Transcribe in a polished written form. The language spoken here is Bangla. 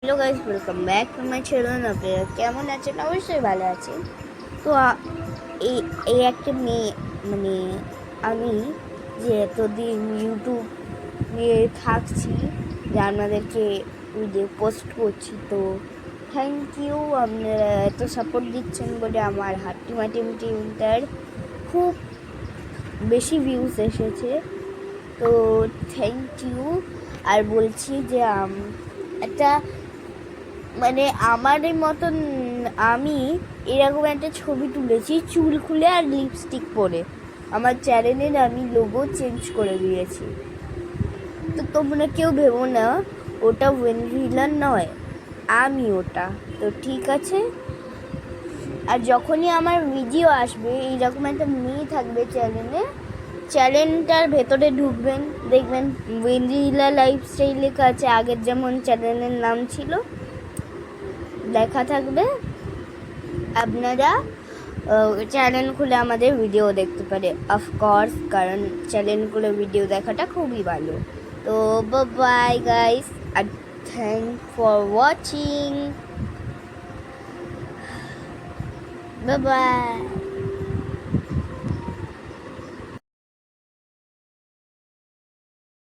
Hello guys, welcome back to my channel. আপনারা কেমন আছেন? অবশ্যই ভালো আছেন। তো এই এই একটা মেয়ে, মানে আমি যে এতদিন ইউটিউব নিয়ে থাকছি, যে আপনাদেরকে ভিডিও পোস্ট করছি, তো থ্যাংক ইউ। আপনারা এত সাপোর্ট দিচ্ছেন বলে আমার টিমটার খুব বেশি ভিউজ এসেছে, তো থ্যাংক ইউ। আর বলছি যে একটা, মানে আমার মতন আমি এরকম একটা ছবি তুলেছি চুল খুলে আর লিপস্টিক পরে। আমার চ্যানেলের আমি লোগো চেঞ্জ করে দিয়েছি। তো তোমরা কেউ ভেবো না ওটা ওয়েনভিলার নয়, আমি ওটা। তো ঠিক আছে। আর যখনই আমার ভিডিও আসবে এইরকম একটা মেয়ে থাকবে চ্যানেলটার ভেতরে ঢুকবেন, দেখবেন ওয়েনভিলা লাইফস্টাইল লেখা আছে, আগের যেমন চ্যানেলের নাম ছিল লেখা থাকবে। আপনারা চ্যানেল খুলে আমাদের ভিডিও দেখতে পারে, অফকোর্স, কারণ চ্যানেল খুলে ভিডিও দেখাটা খুবই ভালো। তো বাই গাইস, আর থ্যাংক ফর ওয়াচিং। বাই।